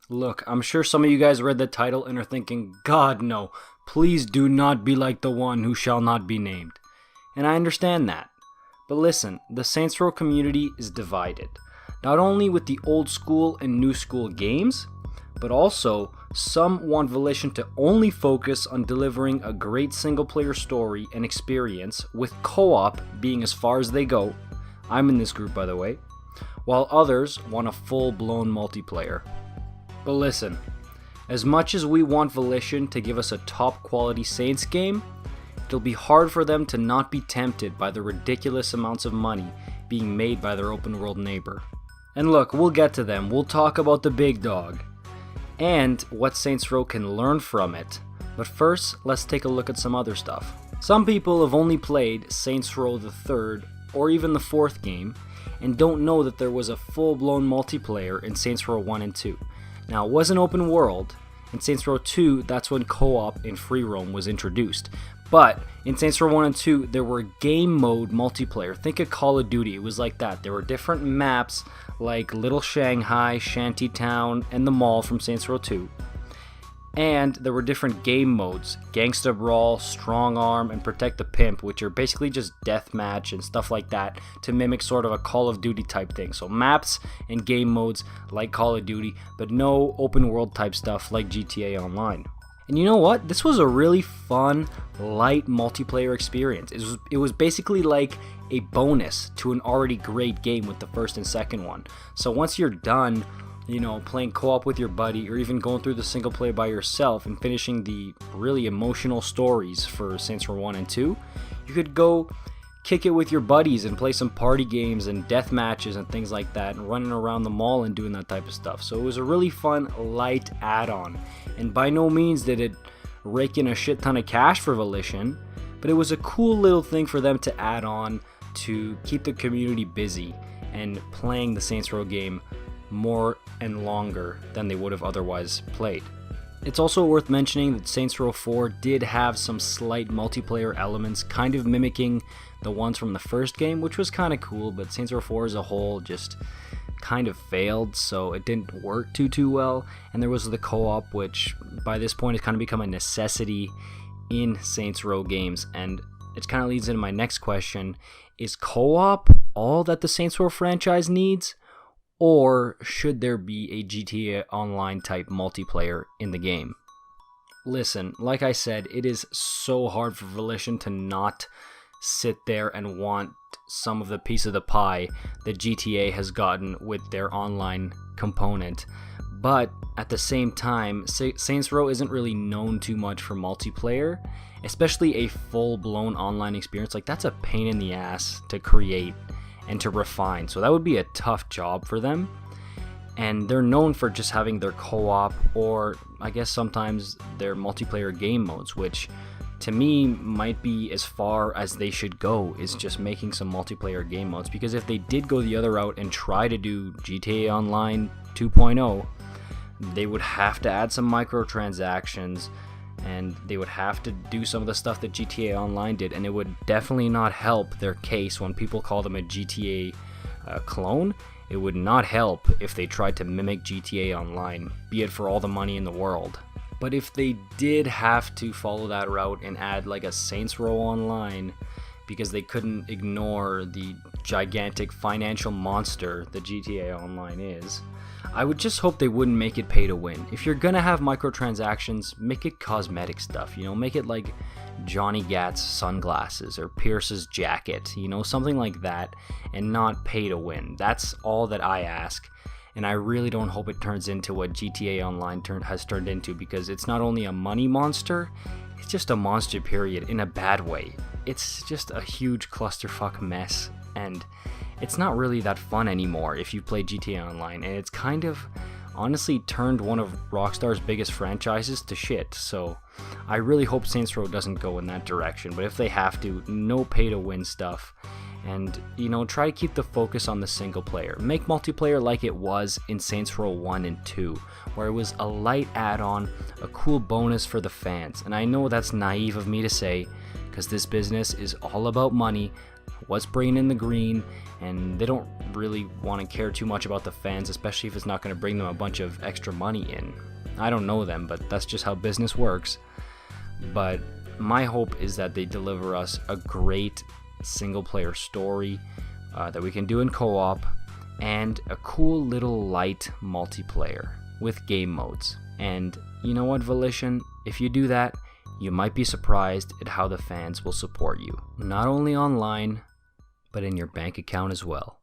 Look, I'm sure some of you guys read the title and are thinking, God no, please do not be like the one who shall not be named. And I understand that. But listen, the Saints Row community is divided. Not only with the old school and new school games, but also some want Volition to only focus on delivering a great single player story and experience, with co-op being as far as they go. I'm in this group, by the way. While others want a full-blown multiplayer. But listen, as much as we want Volition to give us a top quality Saints game, it'll be hard for them to not be tempted by the ridiculous amounts of money being made by their open world neighbor. And look, we'll get to them. We'll talk about the big dog and what Saints Row can learn from it. But first, let's take a look at some other stuff. Some people have only played Saints Row the 3rd or even the 4th game and don't know that there was a full-blown multiplayer in Saints Row 1 and 2. Now, it was an open world. In Saints Row 2, that's when co-op in free roam was introduced. But in Saints Row 1 and 2, there were game mode multiplayer. Think of Call of Duty, it was like that. There were different maps like Little Shanghai, Shantytown, and the Mall from Saints Row 2. And there were different game modes, Gangsta Brawl, Strong Arm, and Protect the Pimp, which are basically just deathmatch and stuff like that to mimic sort of a Call of Duty type thing. So maps and game modes like Call of Duty, but no open world type stuff like GTA Online. And you know what? This was a really fun, light multiplayer experience. It was basically like a bonus to an already great game with the first and second one. So once you're done, playing co-op with your buddy, or even going through the single player by yourself and finishing the really emotional stories for Saints Row 1 and 2, you could go kick it with your buddies and play some party games and death matches and things like that, and running around the mall and doing that type of stuff. So it was a really fun, light add-on, and by no means did it rake in a shit ton of cash for Volition, but it was a cool little thing for them to add on to keep the community busy and playing the Saints Row game more and longer than they would have otherwise played. It's also worth mentioning that Saints Row 4 did have some slight multiplayer elements, kind of mimicking the ones from the first game, which was kind of cool, but Saints Row 4 as a whole just kind of failed, so it didn't work too well. And there was the co-op, which by this point has kind of become a necessity in Saints Row games, and it kind of leads into my next question. Is co-op all that the Saints Row franchise needs? Or should there be a GTA Online type multiplayer in the game? Listen, like I said, it is so hard for Volition to not sit there and want some of the piece of the pie that GTA has gotten with their online component. But at the same time, Saints Row isn't really known too much for multiplayer, especially a full-blown online experience. Like, that's a pain in the ass to create and to refine, so that would be a tough job for them. And they're known for just having their co-op, or I guess sometimes their multiplayer game modes, which to me might be as far as they should go, is just making some multiplayer game modes. Because if they did go the other route and try to do GTA Online 2.0, they would have to add some microtransactions, and they would have to do some of the stuff that GTA Online did, and it would definitely not help their case when people call them a GTA clone. It would not help if they tried to mimic GTA Online, be it for all the money in the world. But if they did have to follow that route and add like a Saints Row Online, because they couldn't ignore the gigantic financial monster that GTA Online is, I would just hope they wouldn't make it pay to win. If you're gonna have microtransactions, make it cosmetic stuff, make it like Johnny Gat's sunglasses or Pierce's jacket, something like that, and not pay to win. That's all that I ask, and I really don't hope it turns into what GTA Online has turned into, because it's not only a money monster, it's just a monster, period, in a bad way. It's just a huge clusterfuck mess, and it's not really that fun anymore if you play GTA Online, and it's kind of honestly turned one of Rockstar's biggest franchises to shit. So I really hope Saints Row doesn't go in that direction, but if they have to, no pay to win stuff, and try to keep the focus on the single player. Make multiplayer like it was in Saints Row 1 and 2, where it was a light add-on, a cool bonus for the fans. And I know that's naive of me to say, because this business is all about money, what's bringing in the green, and they don't really want to care too much about the fans, especially if it's not going to bring them a bunch of extra money in. I don't know them, but that's just how business works. But my hope is that they deliver us a great single player story that we can do in co-op, and a cool little light multiplayer with game modes. And you know what, Volition, if you do that, you might be surprised at how the fans will support you, not only online, but in your bank account as well.